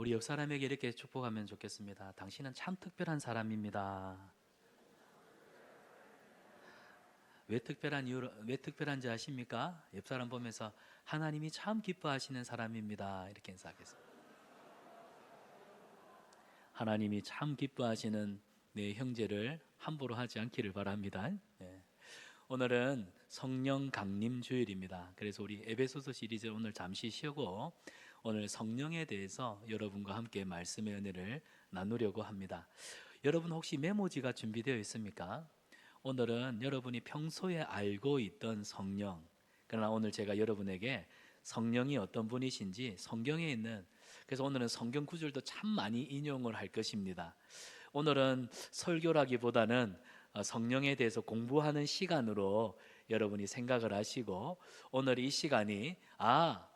우리 옆 사람에게 이렇게 축복하면 좋겠습니다. 당신은 참 특별한 사람입니다. 왜 특별한지 아십니까? 옆 사람 보면서 하나님이 참 기뻐하시는 사람입니다. 이렇게 인사하겠습니다. 하나님이 참 기뻐하시는 내 형제를 함부로 하지 않기를 바랍니다. 네. 오늘은 성령 강림 주일입니다. 그래서 우리 에베소서 시리즈 오늘 잠시 쉬고 오늘 성령에 대해서 여러분과 함께 말씀의 은혜를 나누려고 합니다. 여러분 혹시 메모지가 준비되어 있습니까? 오늘은 여러분이 평소에 알고 있던 성령, 그러나 오늘 제가 여러분에게 성령이 어떤 분이신지 성경에 있는, 그래서 오늘은 성경 구절도 참 많이 인용을 할 것입니다. 오늘은 설교라기보다는 성령에 대해서 공부하는 시간으로 여러분이 생각을 하시고, 오늘 이 시간이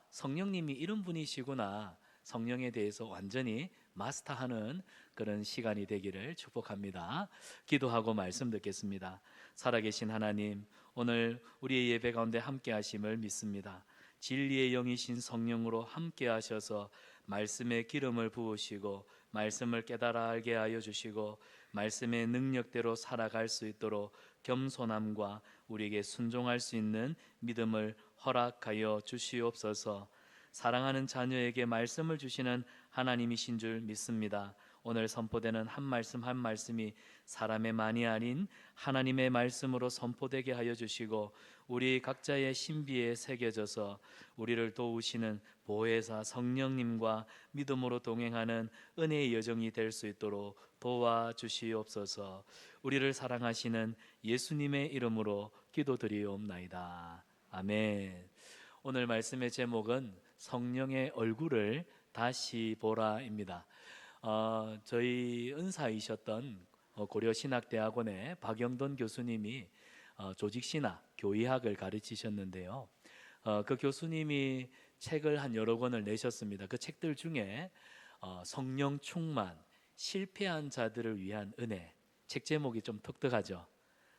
성령님이 이런 분이시구나, 성령에 대해서 완전히 마스터하는 그런 시간이 되기를 축복합니다. 기도하고 말씀 듣겠습니다. 살아계신 하나님, 오늘 우리의 예배 가운데 함께 하심을 믿습니다. 진리의 영이신 성령으로 함께 하셔서 말씀의 기름을 부으시고 말씀을 깨달아 알게 하여 주시고 말씀의 능력대로 살아갈 수 있도록 겸손함과 우리에게 순종할 수 있는 믿음을 허락하여 주시옵소서. 사랑하는 자녀에게 말씀을 주시는 하나님이신 줄 믿습니다. 오늘 선포되는 한 말씀 한 말씀이 사람의 말이 아닌 하나님의 말씀으로 선포되게 하여 주시고 우리 각자의 신비에 새겨져서 우리를 도우시는 보혜사 성령님과 믿음으로 동행하는 은혜의 여정이 될 수 있도록 도와주시옵소서. 우리를 사랑하시는 예수님의 이름으로 기도드리옵나이다. 아멘. 오늘 말씀의 제목은 성령의 얼굴을 다시 보라입니다. 저희 은사이셨던 고려신학대학원의 박영돈 교수님이 조직신학, 교의학을 가르치셨는데요. 그 교수님이 책을 한 여러 권을 내셨습니다. 그 책들 중에 성령 충만, 실패한 자들을 위한 은혜, 책 제목이 좀 독특하죠.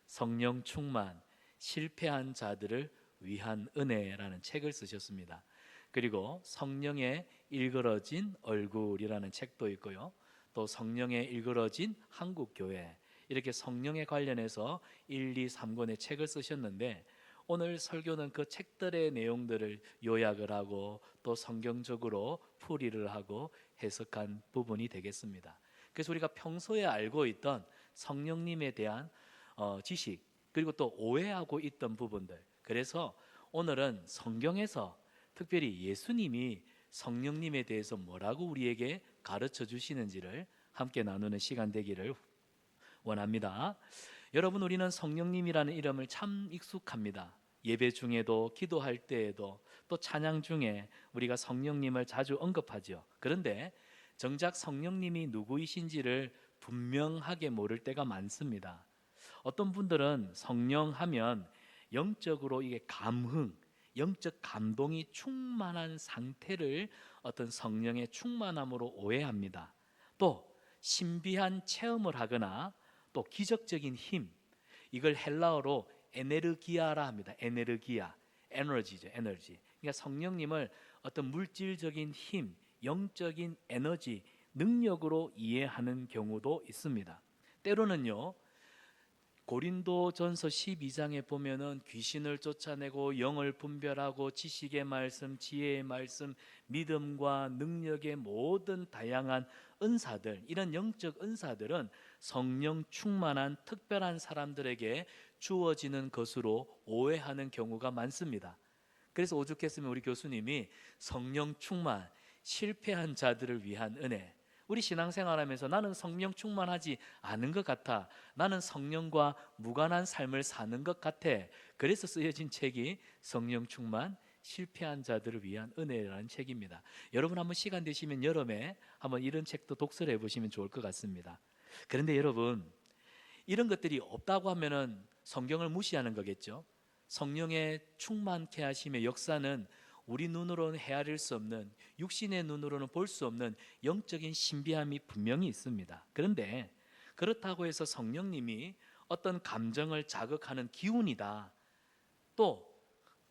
성령 충만, 실패한 자들을 위한 은혜라는 책을 쓰셨습니다. 그리고 성령의 일그러진 얼굴이라는 책도 있고요. 또 성령의 일그러진 한국교회, 이렇게 성령에 관련해서 1, 2, 3권의 책을 쓰셨는데 오늘 설교는 그 책들의 내용들을 요약을 하고 또 성경적으로 풀이를 하고 해석한 부분이 되겠습니다. 그래서 우리가 평소에 알고 있던 성령님에 대한 지식, 그리고 또 오해하고 있던 부분들, 그래서 오늘은 성경에서 특별히 예수님이 성령님에 대해서 뭐라고 우리에게 가르쳐 주시는지를 함께 나누는 시간 되기를 원합니다. 여러분, 우리는 성령님이라는 이름을 참 익숙합니다. 예배 중에도 기도할 때에도 또 찬양 중에 우리가 성령님을 자주 언급하죠. 그런데 정작 성령님이 누구이신지를 분명하게 모를 때가 많습니다. 어떤 분들은 성령 하면 영적으로 이게 감흥, 영적 감동이 충만한 상태를 어떤 성령의 충만함으로 오해합니다. 또 신비한 체험을 하거나 또 기적적인 힘, 이걸 헬라어로 에네르기아라 합니다. 에네르기아, 에너지죠, 에너지. 그러니까 성령님을 어떤 물질적인 힘, 영적인 에너지, 능력으로 이해하는 경우도 있습니다. 때로는요, 고린도전서 12장에 보면은 귀신을 쫓아내고 영을 분별하고 지식의 말씀, 지혜의 말씀, 믿음과 능력의 모든 다양한 은사들, 이런 영적 은사들은 성령 충만한 특별한 사람들에게 주어지는 것으로 오해하는 경우가 많습니다. 그래서 오죽했으면 우리 교수님이 성령 충만, 실패한 자들을 위한 은혜, 우리 신앙생활하면서 나는 성령 충만하지 않은 것 같아, 나는 성령과 무관한 삶을 사는 것 같아, 그래서 쓰여진 책이 성령 충만 실패한 자들을 위한 은혜라는 책입니다. 여러분 한번 시간 되시면 여름에 한번 이런 책도 독서를 해보시면 좋을 것 같습니다. 그런데 여러분, 이런 것들이 없다고 하면은 성경을 무시하는 거겠죠. 성령의 충만케 하심의 역사는 우리 눈으로는 헤아릴 수 없는, 육신의 눈으로는 볼 수 없는 영적인 신비함이 분명히 있습니다. 그런데 그렇다고 해서 성령님이 어떤 감정을 자극하는 기운이다, 또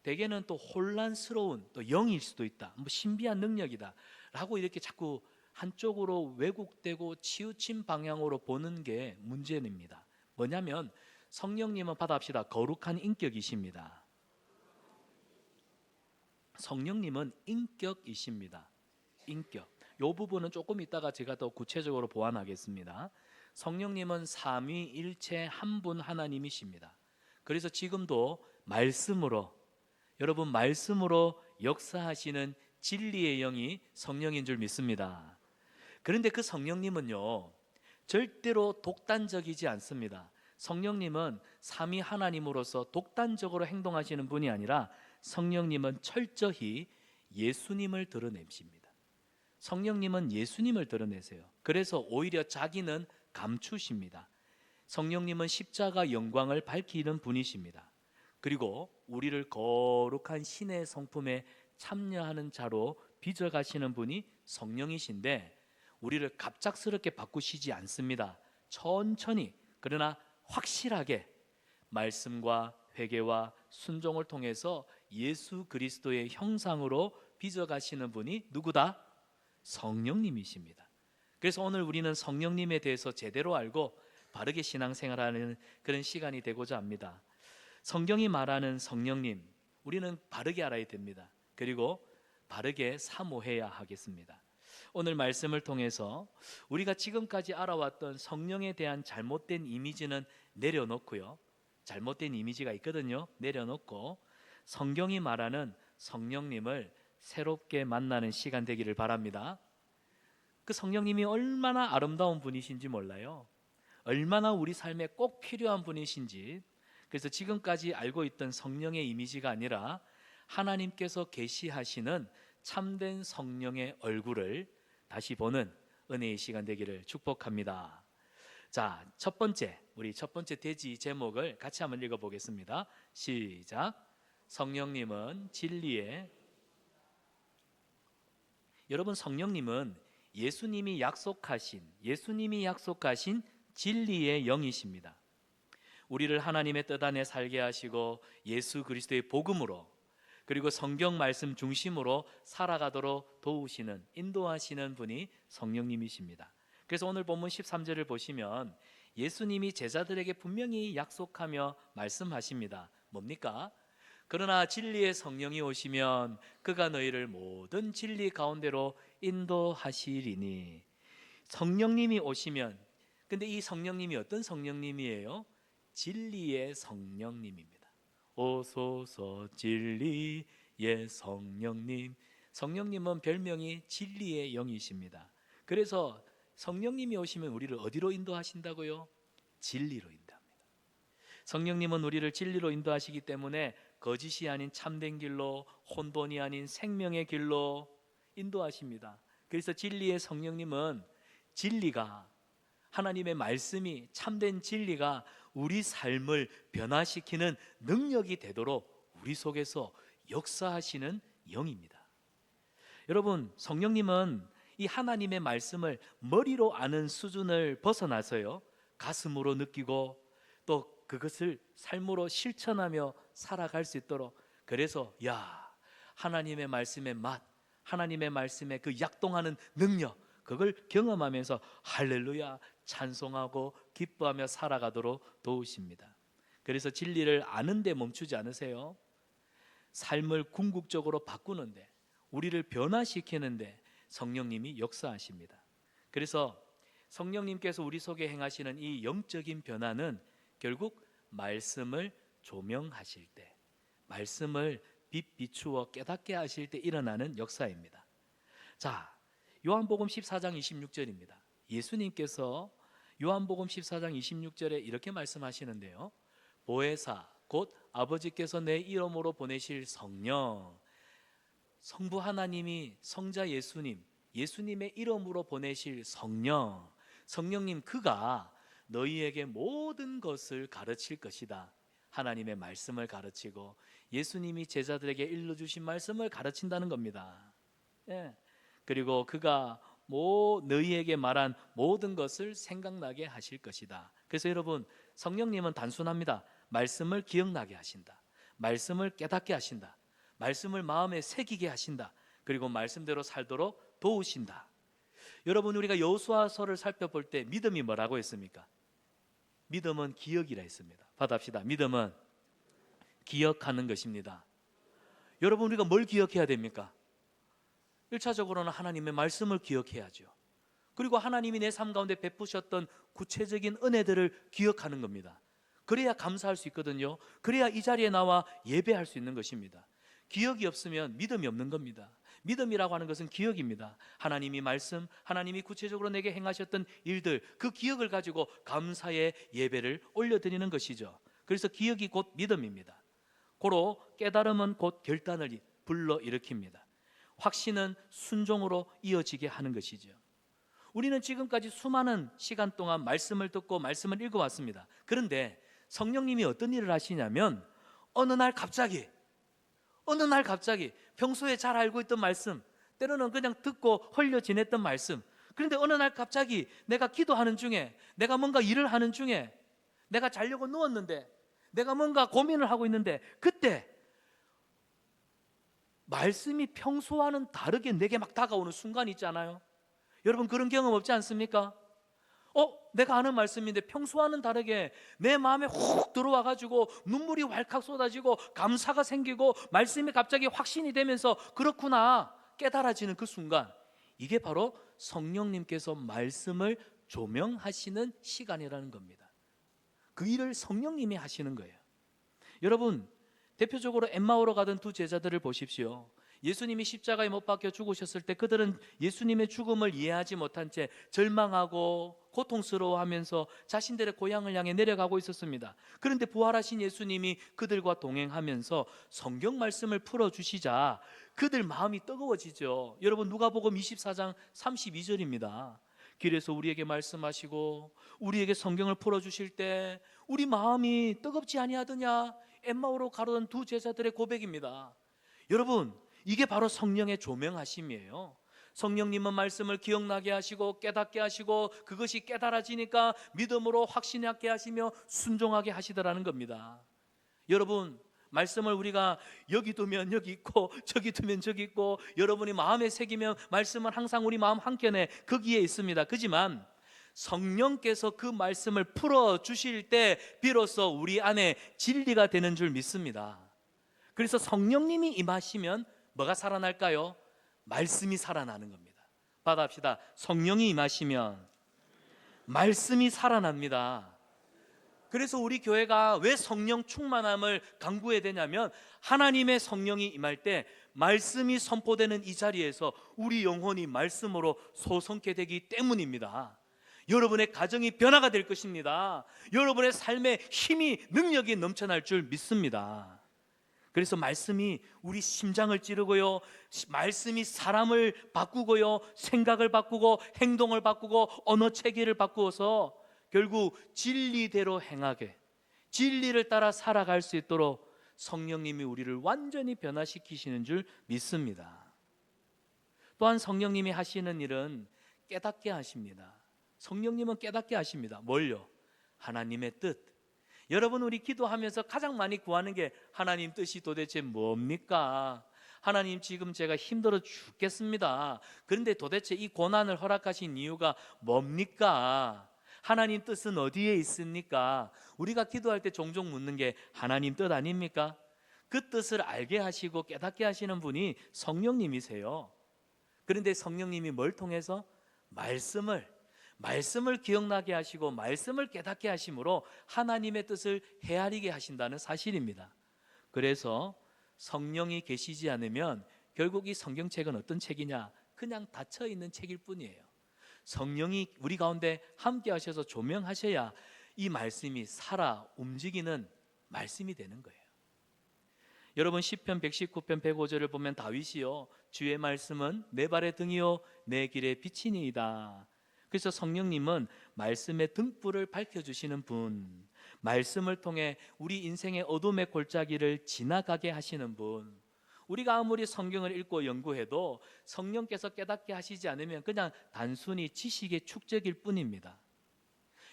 대개는 또 혼란스러운 또 영일 수도 있다, 뭐 신비한 능력이다 라고 이렇게 자꾸 한쪽으로 왜곡되고 치우친 방향으로 보는 게 문제입니다. 뭐냐면 성령님은 받아합시다. 거룩한 인격이십니다. 성령님은 인격이십니다. 인격. 이 부분은 조금 이따가 제가 더 구체적으로 보완하겠습니다. 성령님은 삼위일체 한 분 하나님이십니다. 그래서 지금도 말씀으로, 여러분 말씀으로 역사하시는 진리의 영이 성령인 줄 믿습니다. 그런데 그 성령님은요, 절대로 독단적이지 않습니다. 성령님은 삼위 하나님으로서 독단적으로 행동하시는 분이 아니라 성령님은 철저히 예수님을 드러내십니다. 성령님은 예수님을 드러내세요. 그래서 오히려 자기는 감추십니다. 성령님은 십자가 영광을 밝히는 분이십니다. 그리고 우리를 거룩한 신의 성품에 참여하는 자로 빚어가시는 분이 성령이신데, 우리를 갑작스럽게 바꾸시지 않습니다. 천천히, 그러나 확실하게 말씀과 회개와 순종을 통해서 예수 그리스도의 형상으로 빚어가시는 분이 누구다? 성령님이십니다. 그래서 오늘 우리는 성령님에 대해서 제대로 알고 바르게 신앙생활하는 그런 시간이 되고자 합니다. 성경이 말하는 성령님, 우리는 바르게 알아야 됩니다. 그리고 바르게 사모해야 하겠습니다. 오늘 말씀을 통해서 우리가 지금까지 알아왔던 성령에 대한 잘못된 이미지는 내려놓고요, 잘못된 이미지가 있거든요. 내려놓고 성경이 말하는 성령님을 새롭게 만나는 시간 되기를 바랍니다. 그 성령님이 얼마나 아름다운 분이신지 몰라요. 얼마나 우리 삶에 꼭 필요한 분이신지. 그래서 지금까지 알고 있던 성령의 이미지가 아니라 하나님께서 계시하시는 참된 성령의 얼굴을 다시 보는 은혜의 시간 되기를 축복합니다. 자, 우리 첫 번째 대지 제목을 같이 한번 읽어보겠습니다. 시작. 성령님은 진리의, 여러분 성령님은 예수님이 약속하신 진리의 영이십니다. 우리를 하나님의 뜻 안에 살게 하시고 예수 그리스도의 복음으로, 그리고 성경 말씀 중심으로 살아가도록 도우시는, 인도하시는 분이 성령님이십니다. 그래서 오늘 본문 13절을 보시면 예수님이 제자들에게 분명히 약속하며 말씀하십니다. 뭡니까? 그러나 진리의 성령이 오시면 그가 너희를 모든 진리 가운데로 인도하시리니. 성령님이 오시면, 근데 이 성령님이 어떤 성령님이에요? 진리의 성령님입니다. 오소서 진리의 성령님. 성령님은 별명이 진리의 영이십니다. 그래서 성령님이 오시면 우리를 어디로 인도하신다고요? 진리로 인도합니다. 성령님은 우리를 진리로 인도하시기 때문에 거짓이 아닌 참된 길로, 혼돈이 아닌 생명의 길로 인도하십니다. 그래서 진리의 성령님은 진리가, 하나님의 말씀이, 참된 진리가 우리 삶을 변화시키는 능력이 되도록 우리 속에서 역사하시는 영입니다. 여러분, 성령님은 이 하나님의 말씀을 머리로 아는 수준을 벗어나서요, 가슴으로 느끼고 또 그것을 삶으로 실천하며 살아갈 수 있도록, 그래서 하나님의 말씀의 맛, 하나님의 말씀의 그 약동하는 능력, 그걸 경험하면서 할렐루야 찬송하고 기뻐하며 살아가도록 도우십니다. 그래서 진리를 아는 데 멈추지 않으세요. 삶을 궁극적으로 바꾸는데, 우리를 변화시키는데 성령님이 역사하십니다. 그래서 성령님께서 우리 속에 행하시는 이 영적인 변화는 결국 말씀을 조명하실 때, 말씀을 빛 비추어 깨닫게 하실 때 일어나는 역사입니다. 자, 요한복음 14장 26절입니다. 예수님께서 요한복음 14장 26절에 이렇게 말씀하시는데요, 보혜사 곧 아버지께서 내 이름으로 보내실 성령, 성부 하나님이 성자 예수님의 이름으로 보내실 성령, 성령님, 그가 너희에게 모든 것을 가르칠 것이다. 하나님의 말씀을 가르치고 예수님이 제자들에게 일러주신 말씀을 가르친다는 겁니다. 그리고 그가 너희에게 말한 모든 것을 생각나게 하실 것이다. 그래서 여러분, 성령님은 단순합니다. 말씀을 기억나게 하신다. 말씀을 깨닫게 하신다. 말씀을 마음에 새기게 하신다. 그리고 말씀대로 살도록 도우신다. 여러분, 우리가 여호수아서를 살펴볼 때 믿음이 뭐라고 했습니까? 믿음은 기억이라 했습니다. 받아합시다. 믿음은 기억하는 것입니다. 여러분, 우리가 뭘 기억해야 됩니까? 1차적으로는 하나님의 말씀을 기억해야죠. 그리고 하나님이 내 삶 가운데 베푸셨던 구체적인 은혜들을 기억하는 겁니다. 그래야 감사할 수 있거든요. 그래야 이 자리에 나와 예배할 수 있는 것입니다. 기억이 없으면 믿음이 없는 겁니다. 믿음이라고 하는 것은 기억입니다. 하나님이 말씀, 하나님이 구체적으로 내게 행하셨던 일들, 그 기억을 가지고 감사의 예배를 올려드리는 것이죠. 그래서 기억이 곧 믿음입니다. 고로 깨달음은 곧 결단을 불러일으킵니다. 확신은 순종으로 이어지게 하는 것이죠. 우리는 지금까지 수많은 시간 동안 말씀을 듣고 말씀을 읽어왔습니다. 그런데 성령님이 어떤 일을 하시냐면 어느 날 갑자기 평소에 잘 알고 있던 말씀, 때로는 그냥 듣고 흘려 지냈던 말씀, 그런데 어느 날 갑자기 내가 기도하는 중에, 내가 뭔가 일을 하는 중에, 내가 자려고 누웠는데, 내가 뭔가 고민을 하고 있는데, 그때 말씀이 평소와는 다르게 내게 막 다가오는 순간이 있잖아요. 여러분, 그런 경험 없지 않습니까? 내가 아는 말씀인데 평소와는 다르게 내 마음에 훅 들어와가지고 눈물이 왈칵 쏟아지고 감사가 생기고 말씀이 갑자기 확신이 되면서 그렇구나 깨달아지는 그 순간, 이게 바로 성령님께서 말씀을 조명하시는 시간이라는 겁니다. 그 일을 성령님이 하시는 거예요. 여러분, 대표적으로 엠마오로 가던 두 제자들을 보십시오. 예수님이 십자가에 못 박혀 죽으셨을 때 그들은 예수님의 죽음을 이해하지 못한 채 절망하고 고통스러워하면서 자신들의 고향을 향해 내려가고 있었습니다. 그런데 부활하신 예수님이 그들과 동행하면서 성경 말씀을 풀어주시자 그들 마음이 뜨거워지죠. 여러분, 누가복음 24장 32절입니다. 길에서 우리에게 말씀하시고 우리에게 성경을 풀어주실 때 우리 마음이 뜨겁지 아니하더냐. 엠마오로 가던 두 제자들의 고백입니다. 여러분, 이게 바로 성령의 조명하심이에요. 성령님은 말씀을 기억나게 하시고 깨닫게 하시고 그것이 깨달아지니까 믿음으로 확신하게 하시며 순종하게 하시더라는 겁니다. 여러분, 말씀을 우리가 여기 두면 여기 있고 저기 두면 저기 있고, 여러분이 마음에 새기면 말씀은 항상 우리 마음 한켠에 거기에 있습니다. 그지만 성령께서 그 말씀을 풀어주실 때 비로소 우리 안에 진리가 되는 줄 믿습니다. 그래서 성령님이 임하시면 뭐가 살아날까요? 말씀이 살아나는 겁니다. 받아합시다. 성령이 임하시면 말씀이 살아납니다. 그래서 우리 교회가 왜 성령 충만함을 강구해야 되냐면, 하나님의 성령이 임할 때 말씀이 선포되는 이 자리에서 우리 영혼이 말씀으로 소성케 되기 때문입니다. 여러분의 가정이 변화가 될 것입니다. 여러분의 삶에 힘이, 능력이 넘쳐날 줄 믿습니다. 그래서 말씀이 우리 심장을 찌르고요, 말씀이 사람을 바꾸고요, 생각을 바꾸고 행동을 바꾸고 언어 체계를 바꾸어서 결국 진리대로 행하게, 진리를 따라 살아갈 수 있도록 성령님이 우리를 완전히 변화시키시는 줄 믿습니다. 또한 성령님이 하시는 일은 깨닫게 하십니다. 성령님은 깨닫게 하십니다. 뭘요? 하나님의 뜻. 여러분, 우리 기도하면서 가장 많이 구하는 게 하나님 뜻이 도대체 뭡니까? 하나님, 지금 제가 힘들어 죽겠습니다. 그런데 도대체 이 고난을 허락하신 이유가 뭡니까? 하나님 뜻은 어디에 있습니까? 우리가 기도할 때 종종 묻는 게 하나님 뜻 아닙니까? 그 뜻을 알게 하시고 깨닫게 하시는 분이 성령님이세요. 그런데 성령님이 뭘 통해서? 말씀을 기억나게 하시고 말씀을 깨닫게 하심으로 하나님의 뜻을 헤아리게 하신다는 사실입니다. 그래서 성령이 계시지 않으면 결국 이 성경책은 어떤 책이냐? 그냥 닫혀있는 책일 뿐이에요. 성령이 우리 가운데 함께 하셔서 조명하셔야 이 말씀이 살아 움직이는 말씀이 되는 거예요. 여러분, 시편 119편 105절을 보면 다윗이요, 주의 말씀은 내 발의 등이요 내 길의 빛이니이다. 그래서 성령님은 말씀의 등불을 밝혀주시는 분, 말씀을 통해 우리 인생의 어둠의 골짜기를 지나가게 하시는 분. 우리가 아무리 성경을 읽고 연구해도 성령께서 깨닫게 하시지 않으면 그냥 단순히 지식의 축적일 뿐입니다.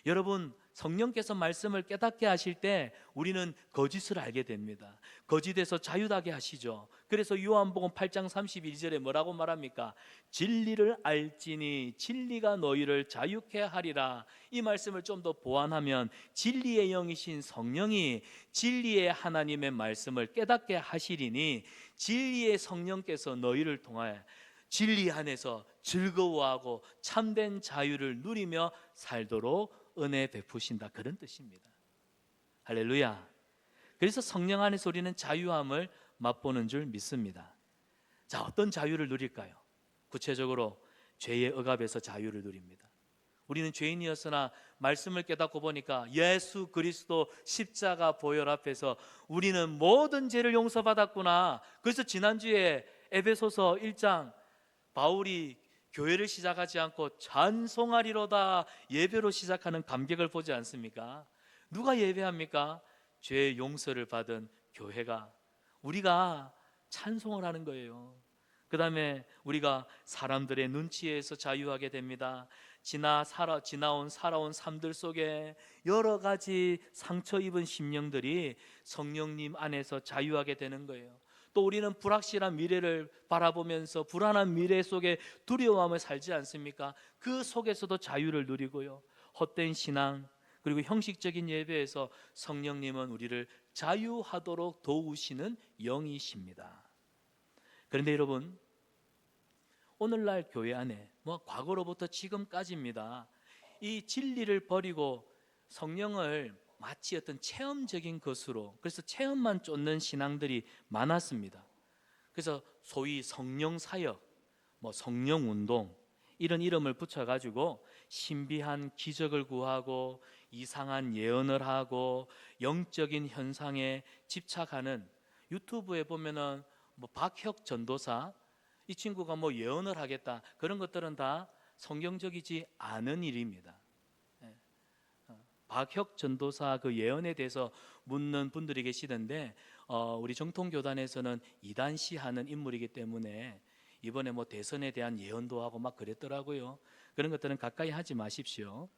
여러분, 성령께서 말씀을 깨닫게 하실 때 우리는 거짓을 알게 됩니다. 거짓에서 자유하게 하시죠. 그래서 요한복음 8장 32절에 뭐라고 말합니까? 진리를 알지니 진리가 너희를 자유케 하리라. 이 말씀을 좀 더 보완하면 진리의 영이신 성령이 진리의 하나님의 말씀을 깨닫게 하시리니 진리의 성령께서 너희를 통하여 진리 안에서 즐거워하고 참된 자유를 누리며 살도록 은혜 베푸신다, 그런 뜻입니다. 할렐루야. 그래서 성령 안에서 우리는 자유함을 맛보는 줄 믿습니다. 자, 어떤 자유를 누릴까요? 구체적으로 죄의 억압에서 자유를 누립니다. 우리는 죄인이었으나 말씀을 깨닫고 보니까 예수 그리스도 십자가 보혈 앞에서 우리는 모든 죄를 용서받았구나. 그래서 지난주에 에베소서 1장 바울이 교회를 시작하지 않고 찬송하리로다 예배로 시작하는 감격을 보지 않습니까? 누가 예배합니까? 죄의 용서를 받은 교회가, 우리가 찬송을 하는 거예요. 그 다음에 우리가 사람들의 눈치에서 자유하게 됩니다. 지나온 살아온 삶들 속에 여러 가지 상처 입은 심령들이 성령님 안에서 자유하게 되는 거예요. 또 우리는 불확실한 미래를 바라보면서 불안한 미래 속에 두려움을 살지 않습니까? 그 속에서도 자유를 누리고요. 헛된 신앙 그리고 형식적인 예배에서 성령님은 우리를 자유하도록 도우시는 영이십니다. 그런데 여러분, 오늘날 교회 안에 과거로부터 지금까지입니다. 이 진리를 버리고 성령을 마치 어떤 체험적인 것으로, 그래서 체험만 쫓는 신앙들이 많았습니다. 그래서 소위 성령 사역, 성령 운동 이런 이름을 붙여가지고 신비한 기적을 구하고 이상한 예언을 하고 영적인 현상에 집착하는, 유튜브에 보면은 박혁 전도사, 이 친구가 예언을 하겠다, 그런 것들은 다 성경적이지 않은 일입니다. 박혁 전도사 그 예언에 대해서 묻는 분들이 계시던데 우리 정통교단에서는 이단시하는 인물이기 때문에 이번에 대선에 대한 예언도 하고 막 그랬더라고요. 그런 것들은 가까이 하지 마십시오.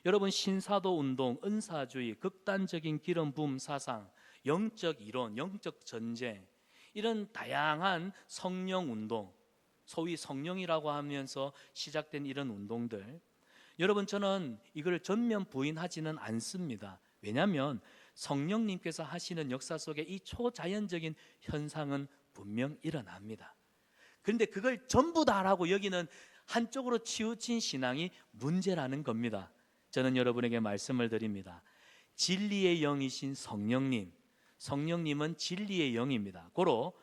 여러분, 신사도 운동, 은사주의, 극단적인 기름 부음 사상, 영적 이론, 영적 전쟁, 이런 다양한 성령 운동, 소위 성령이라고 하면서 시작된 이런 운동들, 여러분, 저는 이걸 전면 부인하지는 않습니다. 왜냐하면 성령님께서 하시는 역사 속에 이 초자연적인 현상은 분명 일어납니다. 그런데 그걸 전부 다라고 여기는 한쪽으로 치우친 신앙이 문제라는 겁니다. 저는 여러분에게 말씀을 드립니다. 진리의 영이신 성령님, 성령님은 진리의 영입니다. 고로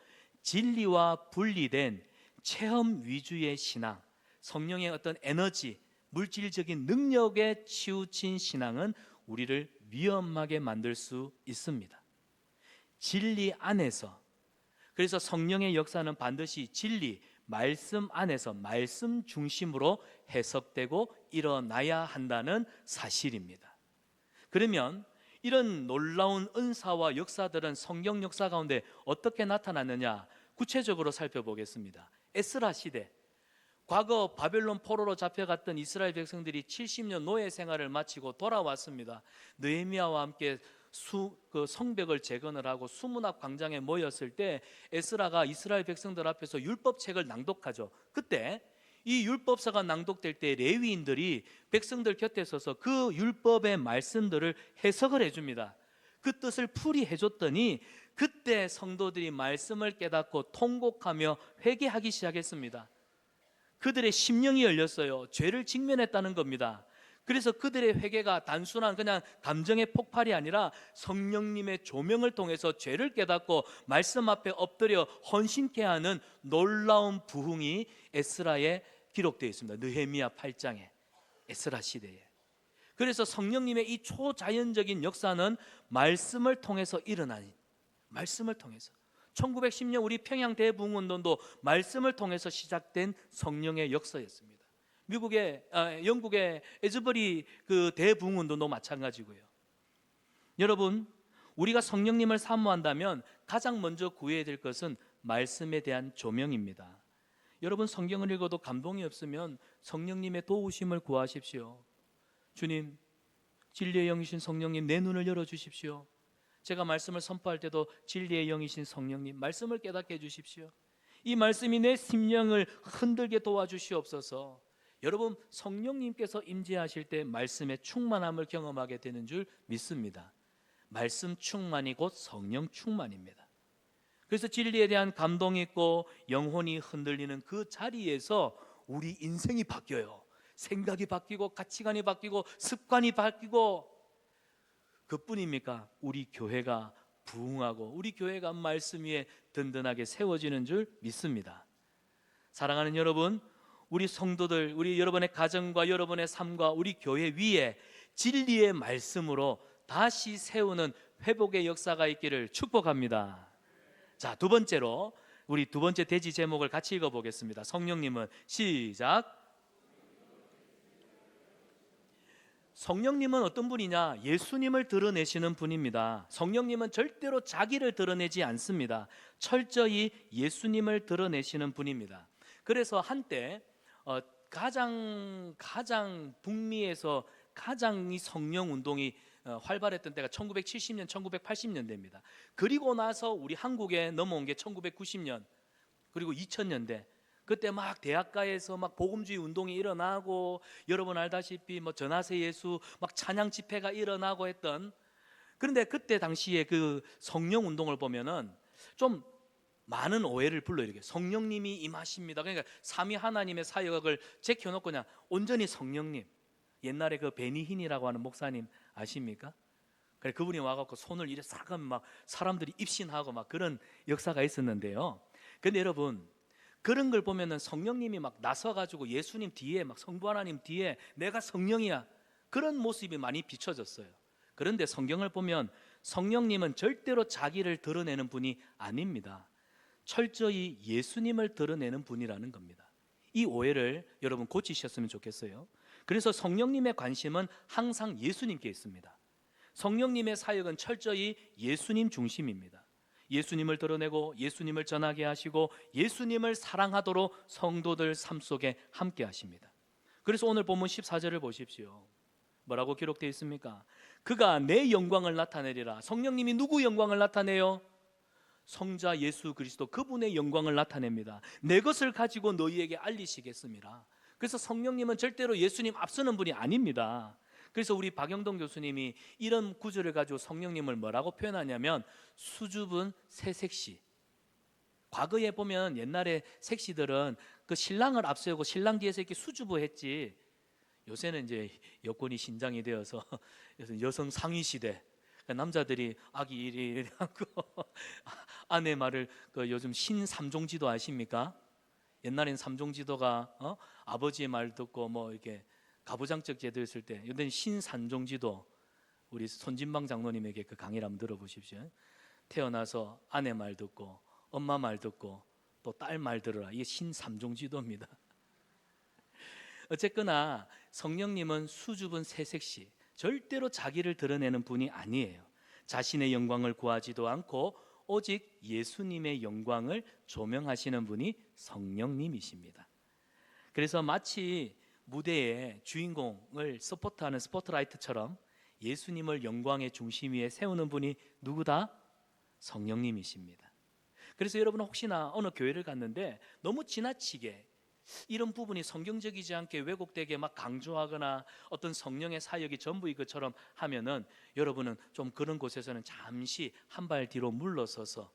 진리와 분리된 체험 위주의 신앙, 성령의 어떤 에너지, 물질적인 능력에 치우친 신앙은 우리를 위험하게 만들 수 있습니다. 진리 안에서, 그래서 성령의 역사는 반드시 진리, 말씀 안에서 말씀 중심으로 해석되고 일어나야 한다는 사실입니다. 그러면 이런 놀라운 은사와 역사들은 성경 역사 가운데 어떻게 나타났느냐, 구체적으로 살펴보겠습니다. 에스라 시대, 과거 바벨론 포로로 잡혀갔던 이스라엘 백성들이 70년 노예 생활을 마치고 돌아왔습니다. 느헤미야와 함께 성벽을 재건을 하고 수문학 광장에 모였을 때 에스라가 이스라엘 백성들 앞에서 율법책을 낭독하죠. 그때 이 율법서가 낭독될 때 레위인들이 백성들 곁에 서서 그 율법의 말씀들을 해석을 해줍니다. 그 뜻을 풀이해 줬더니 그때 성도들이 말씀을 깨닫고 통곡하며 회개하기 시작했습니다. 그들의 심령이 열렸어요. 죄를 직면했다는 겁니다. 그래서 그들의 회개가 단순한 그냥 감정의 폭발이 아니라 성령님의 조명을 통해서 죄를 깨닫고 말씀 앞에 엎드려 헌신케 하는 놀라운 부흥이 에스라에 기록되어 있습니다. 느헤미야 8장에, 에스라 시대에. 그래서 성령님의 이 초자연적인 역사는 말씀을 통해서 일어나니, 말씀을 통해서 1910년 우리 평양 대부흥운동도 말씀을 통해서 시작된 성령의 역사였습니다. 영국의 에즈버리 그 대부흥운동도 마찬가지고요. 여러분, 우리가 성령님을 사모한다면 가장 먼저 구해야 될 것은 말씀에 대한 조명입니다. 여러분, 성경을 읽어도 감동이 없으면 성령님의 도우심을 구하십시오. 주님, 진리의 영이신 성령님, 내 눈을 열어주십시오. 제가 말씀을 선포할 때도 진리의 영이신 성령님, 말씀을 깨닫게 해주십시오. 이 말씀이 내 심령을 흔들게 도와주시옵소서. 여러분, 성령님께서 임재하실 때 말씀의 충만함을 경험하게 되는 줄 믿습니다. 말씀 충만이 곧 성령 충만입니다. 그래서 진리에 대한 감동이 있고 영혼이 흔들리는 그 자리에서 우리 인생이 바뀌어요. 생각이 바뀌고 가치관이 바뀌고 습관이 바뀌고, 그뿐입니까? 우리 교회가 부흥하고 우리 교회가 말씀 위에 든든하게 세워지는 줄 믿습니다. 사랑하는 여러분, 우리 성도들, 우리 여러분의 가정과 여러분의 삶과 우리 교회 위에 진리의 말씀으로 다시 세우는 회복의 역사가 있기를 축복합니다. 자, 두 번째로 우리 두 번째 대지 제목을 같이 읽어보겠습니다. 성령님은, 시작. 성령님은 어떤 분이냐? 예수님을 드러내시는 분입니다. 성령님은 절대로 자기를 드러내지 않습니다. 철저히 예수님을 드러내시는 분입니다. 그래서 한때 가장 북미에서 가장 이 성령 운동이 활발했던 때가 1970년, 1980년대입니다. 그리고 나서 우리 한국에 넘어온 게 1990년 그리고 2000년대. 그때 막 대학가에서 막 복음주의 운동이 일어나고, 여러분 알다시피 뭐 전하세 예수 막 찬양 집회가 일어나고 했던, 그런데 그때 당시에 그 성령 운동을 보면은 좀 많은 오해를 불러일으켜요. 성령님이 임하십니다. 그러니까 삼위 하나님의 사역을 제껴놓고 그냥 온전히 성령님. 옛날에 그 베니힌이라고 하는 목사님 아십니까? 그래, 그분이 와갖고 손을 이래 싹 하면 막 사람들이 입신하고 막 그런 역사가 있었는데요. 근데 여러분, 그런 걸 보면은 성령님이 막 나서가지고 예수님 뒤에, 막 성부 하나님 뒤에 내가 성령이야, 그런 모습이 많이 비춰졌어요. 그런데 성경을 보면 성령님은 절대로 자기를 드러내는 분이 아닙니다. 철저히 예수님을 드러내는 분이라는 겁니다. 이 오해를 여러분 고치셨으면 좋겠어요. 그래서 성령님의 관심은 항상 예수님께 있습니다. 성령님의 사역은 철저히 예수님 중심입니다. 예수님을 드러내고 예수님을 전하게 하시고 예수님을 사랑하도록 성도들 삶 속에 함께 하십니다. 그래서 오늘 본문 14절을 보십시오. 뭐라고 기록되어 있습니까? 그가 내 영광을 나타내리라. 성령님이 누구 영광을 나타내요? 성자 예수 그리스도, 그분의 영광을 나타냅니다. 내 것을 가지고 너희에게 알리시겠습니다. 그래서 성령님은 절대로 예수님 앞서는 분이 아닙니다. 그래서 우리 박영동 교수님이 이런 구절을 가지고 성령님을 뭐라고 표현하냐면 수줍은 새 색시. 과거에 보면 옛날에 색시들은 그 신랑을 앞세우고 신랑 뒤에서 이렇게 수줍어했지. 요새는 이제 여권이 신장이 되어서 여성 상위 시대, 남자들이 아기 이리 하고 아내 말을, 그 요즘 신삼종지도 아십니까? 옛날엔 삼종지도가 아버지의 말 듣고 뭐 이렇게 가부장적 제도였을 때, 요새는 신산종지도, 우리 손진방 장로님에게 그 강의를 한번 들어보십시오. 태어나서 아내 말 듣고 엄마 말 듣고 또 딸 말 들으라, 이게 신삼종지도입니다. 어쨌거나 성령님은 수줍은 새색시, 절대로 자기를 드러내는 분이 아니에요. 자신의 영광을 구하지도 않고 오직 예수님의 영광을 조명하시는 분이 성령님이십니다. 그래서 마치 무대의 주인공을 서포트하는 스포트라이트처럼 예수님을 영광의 중심 위에 세우는 분이 누구다? 성령님이십니다. 그래서 여러분, 혹시나 어느 교회를 갔는데 너무 지나치게 이런 부분이 성경적이지 않게 왜곡되게 막 강조하거나 어떤 성령의 사역이 전부인 것처럼 하면은, 여러분은 좀 그런 곳에서는 잠시 한 발 뒤로 물러서서,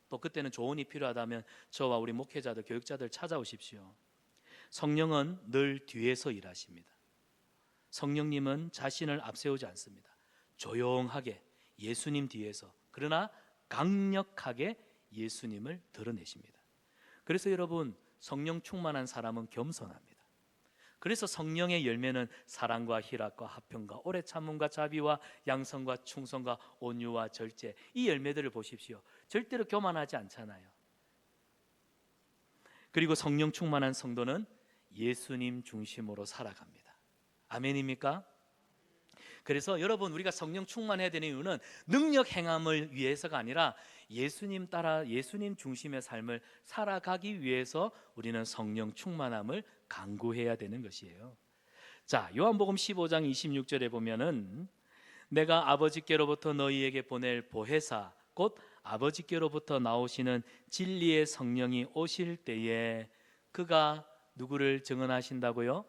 또 그때는 조언이 필요하다면 저와 우리 목회자들, 교육자들 찾아오십시오. 성령은 늘 뒤에서 일하십니다. 성령님은 자신을 앞세우지 않습니다. 조용하게 예수님 뒤에서, 그러나 강력하게 예수님을 드러내십니다. 그래서 여러분, 성령 충만한 사람은 겸손합니다. 그래서 성령의 열매는 사랑과 희락과 화평과 오래 참음과 자비와 양선과 충성과 온유와 절제, 이 열매들을 보십시오. 절대로 교만하지 않잖아요. 그리고 성령 충만한 성도는 예수님 중심으로 살아갑니다. 아멘입니까? 그래서 여러분, 우리가 성령 충만해야 되는 이유는 능력 행함을 위해서가 아니라 예수님 따라 예수님 중심의 삶을 살아가기 위해서 우리는 성령 충만함을 강구해야 되는 것이에요. 자, 요한복음 15장 26절에 보면은 내가 아버지께로부터 너희에게 보낼 보혜사 곧 아버지께로부터 나오시는 진리의 성령이 오실 때에 그가 누구를 증언하신다고요?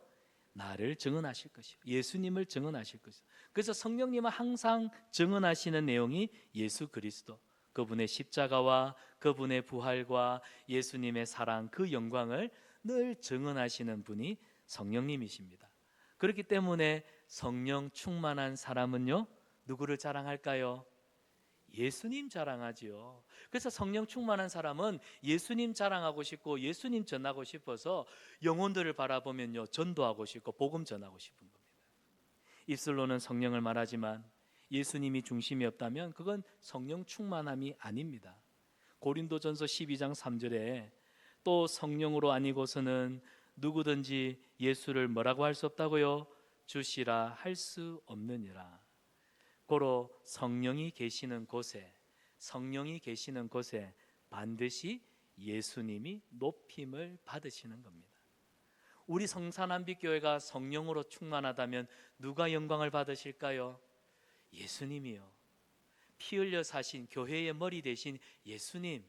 나를 증언하실 것이요, 예수님을 증언하실 것이요. 그래서 성령님은 항상 증언하시는 내용이 예수 그리스도, 그분의 십자가와 그분의 부활과 예수님의 사랑, 그 영광을 늘 증언하시는 분이 성령님이십니다. 그렇기 때문에 성령 충만한 사람은요, 누구를 자랑할까요? 예수님 자랑하지요. 그래서 성령 충만한 사람은 예수님 자랑하고 싶고 예수님 전하고 싶어서 영혼들을 바라보면요, 전도하고 싶고 복음 전하고 싶은 겁니다. 입술로는 성령을 말하지만 예수님이 중심이 없다면 그건 성령 충만함이 아닙니다. 고린도전서 12장 3절에 또 성령으로 아니고서는 누구든지 예수를 뭐라고 할 수 없다고요? 주시라 할 수 없느니라. 고로 성령이 계시는 곳에, 성령이 계시는 곳에 반드시 예수님이 높임을 받으시는 겁니다. 우리 성산한빛교회가 성령으로 충만하다면 누가 영광을 받으실까요? 예수님이요. 피 흘려 사신 교회의 머리 대신 예수님.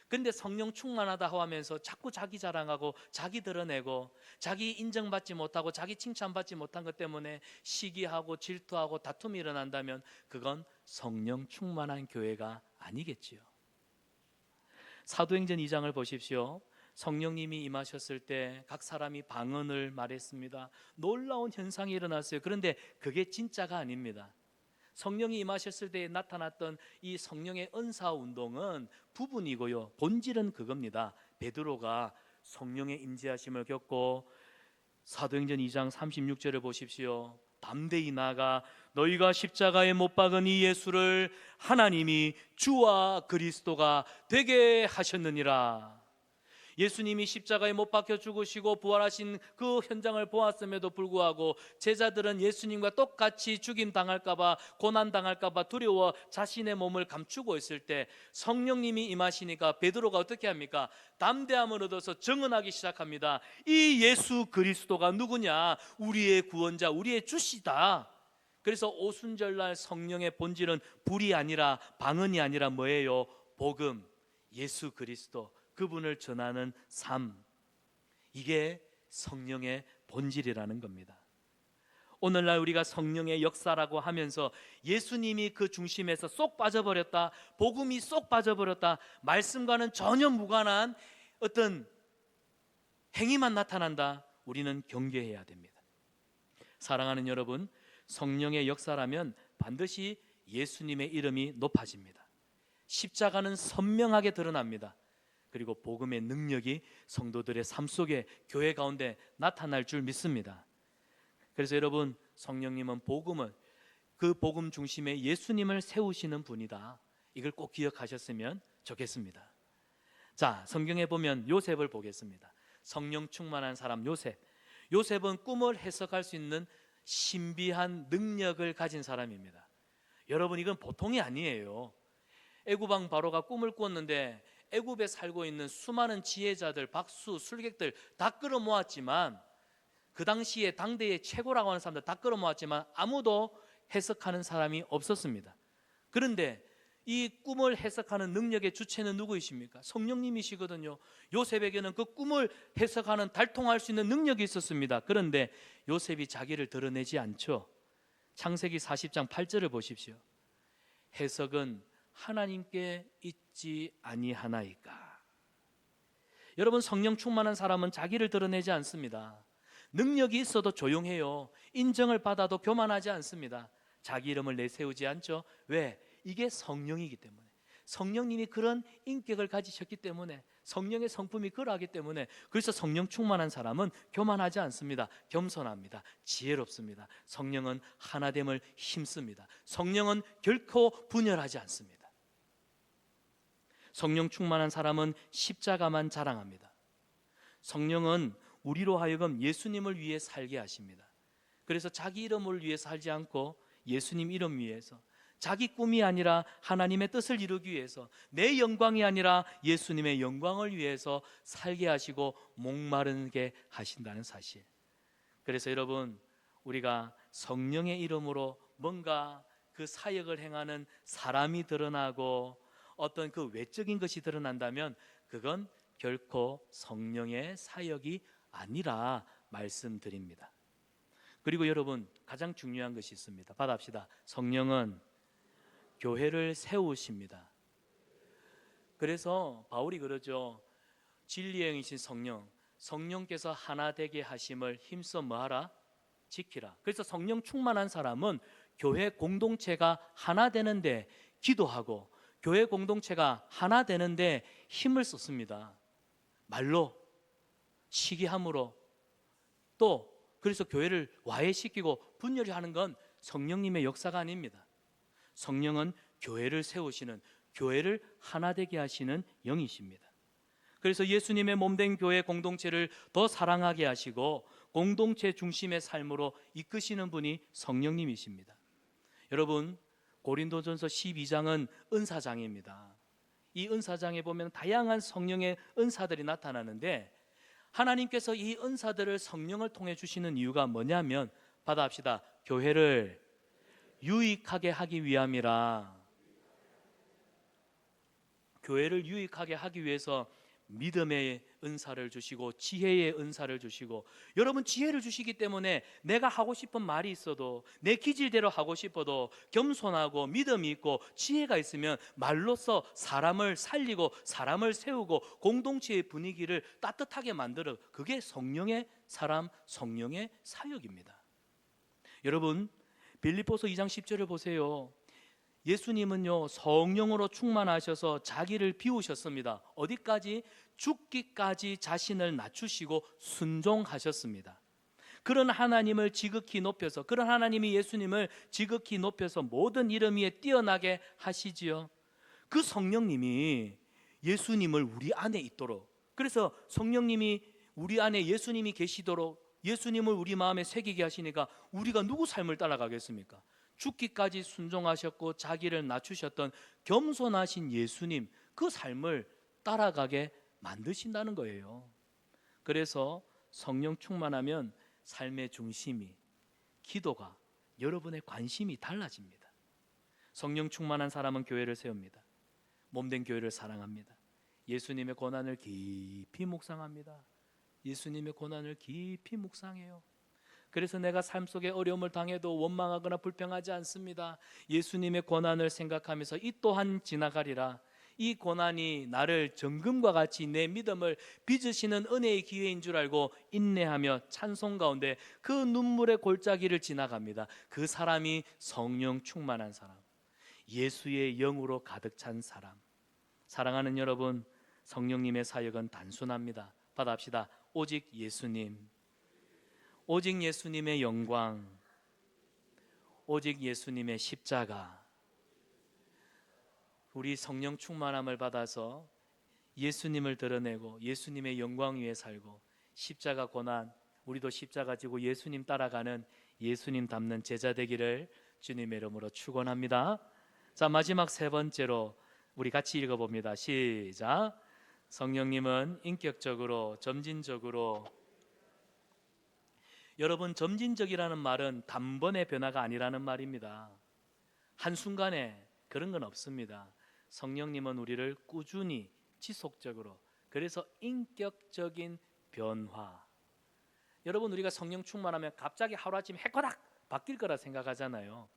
근데 성령 충만하다 하면서 자꾸 자기 자랑하고 자기 드러내고 자기 인정받지 못하고 자기 칭찬받지 못한 것 때문에 시기하고 질투하고 다툼이 일어난다면 그건 성령 충만한 교회가 아니겠지요. 사도행전 2장을 보십시오. 성령님이 임하셨을 때 각 사람이 방언을 말했습니다. 놀라운 현상이 일어났어요. 그런데 그게 진짜가 아닙니다. 성령이 임하셨을 때 나타났던 이 성령의 은사 운동은 부분이고요, 본질은 그겁니다. 베드로가 성령의 임재하심을 겪고 사도행전 2장 36절을 보십시오. 담대히 나아가 너희가 십자가에 못 박은 이 예수를 하나님이 주와 그리스도가 되게 하셨느니라. 예수님이 십자가에 못 박혀 죽으시고 부활하신 그 현장을 보았음에도 불구하고 제자들은 예수님과 똑같이 죽임 당할까 봐, 고난 당할까 봐 두려워 자신의 몸을 감추고 있을 때 성령님이 임하시니까 베드로가 어떻게 합니까? 담대함을 얻어서 증언하기 시작합니다. 이 예수 그리스도가 누구냐? 우리의 구원자, 우리의 주시다. 그래서 오순절날 성령의 본질은 불이 아니라, 방언이 아니라 뭐예요? 복음, 예수 그리스도, 그분을 전하는 삶, 이게 성령의 본질이라는 겁니다. 오늘날 우리가 성령의 역사라고 하면서 예수님이 그 중심에서 쏙 빠져버렸다, 복음이 쏙 빠져버렸다, 말씀과는 전혀 무관한 어떤 행위만 나타난다, 우리는 경계해야 됩니다. 사랑하는 여러분, 성령의 역사라면 반드시 예수님의 이름이 높아집니다. 십자가는 선명하게 드러납니다. 그리고 복음의 능력이 성도들의 삶 속에, 교회 가운데 나타날 줄 믿습니다. 그래서 여러분, 성령님은 복음을, 그 복음 중심에 예수님을 세우시는 분이다. 이걸 꼭 기억하셨으면 좋겠습니다. 자, 성경에 보면 요셉을 보겠습니다. 성령 충만한 사람 요셉. 요셉은 꿈을 해석할 수 있는 신비한 능력을 가진 사람입니다. 여러분, 이건 보통이 아니에요. 애굽 왕 바로가 꿈을 꾸었는데 애굽에 살고 있는 수많은 지혜자들, 박수, 술객들 다 끌어모았지만, 그 당시에 당대의 최고라고 하는 사람들 다 끌어모았지만 아무도 해석하는 사람이 없었습니다. 그런데 이 꿈을 해석하는 능력의 주체는 누구이십니까? 성령님이시거든요. 요셉에게는 그 꿈을 해석하는, 달통할 수 있는 능력이 있었습니다. 그런데 요셉이 자기를 드러내지 않죠. 창세기 40장 8절을 보십시오. 해석은 하나님께 있지 아니하나이까. 여러분, 성령 충만한 사람은 자기를 드러내지 않습니다. 능력이 있어도 조용해요. 인정을 받아도 교만하지 않습니다. 자기 이름을 내세우지 않죠. 왜? 이게 성령이기 때문에, 성령님이 그런 인격을 가지셨기 때문에, 성령의 성품이 그러하기 때문에. 그래서 성령 충만한 사람은 교만하지 않습니다. 겸손합니다. 지혜롭습니다. 성령은 하나됨을 힘씁니다. 성령은 결코 분열하지 않습니다. 성령 충만한 사람은 십자가만 자랑합니다. 성령은 우리로 하여금 예수님을 위해 살게 하십니다. 그래서 자기 이름을 위해 살지 않고 예수님 이름 위해서, 자기 꿈이 아니라 하나님의 뜻을 이루기 위해서, 내 영광이 아니라 예수님의 영광을 위해서 살게 하시고 목마르게 하신다는 사실. 그래서 여러분, 우리가 성령의 이름으로 뭔가 그 사역을 행하는 사람이 드러나고 어떤 그 외적인 것이 드러난다면 그건 결코 성령의 사역이 아니라 말씀드립니다. 그리고 여러분, 가장 중요한 것이 있습니다. 받아합시다. 성령은 교회를 세우십니다. 그래서 바울이 그러죠. 진리의 영이신 성령께서 하나 되게 하심을 힘써 뭐하라? 지키라. 그래서 성령 충만한 사람은 교회 공동체가 하나 되는데 기도하고 교회 공동체가 하나 되는데 힘을 썼습니다. 말로, 시기함으로, 또 그래서 교회를 와해시키고 분열이 하는 건 성령님의 역사가 아닙니다. 성령은 교회를 세우시는, 교회를 하나 되게 하시는 영이십니다. 그래서 예수님의 몸된 교회 공동체를 더 사랑하게 하시고 공동체 중심의 삶으로 이끄시는 분이 성령님이십니다. 여러분, 고린도전서 12장은 은사장입니다. 이 은사장에 보면 다양한 성령의 은사들이 나타나는데 하나님께서 이 은사들을 성령을 통해 주시는 이유가 뭐냐면 받아합시다. 교회를 유익하게 하기 위함이라. 교회를 유익하게 하기 위해서 믿음의 은사를 주시고 지혜의 은사를 주시고, 여러분 지혜를 주시기 때문에 내가 하고 싶은 말이 있어도 내 기질대로 하고 싶어도 겸손하고 믿음이 있고 지혜가 있으면 말로써 사람을 살리고 사람을 세우고 공동체의 분위기를 따뜻하게 만들어, 그게 성령의 사람, 성령의 사역입니다. 여러분, 빌립보서 2장 10절을 보세요. 예수님은요 성령으로 충만하셔서 자기를 비우셨습니다. 어디까지? 죽기까지 자신을 낮추시고 순종하셨습니다. 그런 하나님을 지극히 높여서, 그런 하나님이 예수님을 지극히 높여서 모든 이름 위에 뛰어나게 하시지요. 그 성령님이 예수님을 우리 안에 있도록, 그래서 성령님이 우리 안에 예수님이 계시도록 예수님을 우리 마음에 새기게 하시니까 우리가 누구 삶을 따라가겠습니까? 죽기까지 순종하셨고 자기를 낮추셨던 겸손하신 예수님, 그 삶을 따라가게 만드신다는 거예요. 그래서 성령 충만하면 삶의 중심이, 기도가, 여러분의 관심이 달라집니다. 성령 충만한 사람은 교회를 세웁니다. 몸된 교회를 사랑합니다. 예수님의 고난을 깊이 묵상합니다. 예수님의 고난을 깊이 묵상해요. 그래서 내가 삶 속에 어려움을 당해도 원망하거나 불평하지 않습니다. 예수님의 고난을 생각하면서 이 또한 지나가리라. 이 고난이 나를 정금과 같이 내 믿음을 빚으시는 은혜의 기회인 줄 알고 인내하며 찬송 가운데 그 눈물의 골짜기를 지나갑니다. 그 사람이 성령 충만한 사람, 예수의 영으로 가득 찬 사람. 사랑하는 여러분, 성령님의 사역은 단순합니다. 받아합시다. 오직 예수님, 오직 예수님의 영광, 오직 예수님의 십자가. 우리 성령 충만함을 받아서 예수님을 드러내고 예수님의 영광 위에 살고 십자가 고난, 우리도 십자가 지고 예수님 따라가는 예수님 닮는 제자 되기를 주님의 이름으로 축원합니다. 자, 마지막 세 번째로 우리 같이 읽어봅니다. 시작. 성령님은 인격적으로, 점진적으로. 여러분, 점진적이라는 말은 단번에 변화가 아니라는 말입니다. 한순간에 그런 건 없습니다. 성령님은 우리를 꾸준히, 지속적으로, 그래서 인격적인 변화. 여러분, 우리가 성령 충만하면 갑자기 하루아침에 해코닥 바뀔 거라 생각하잖아요.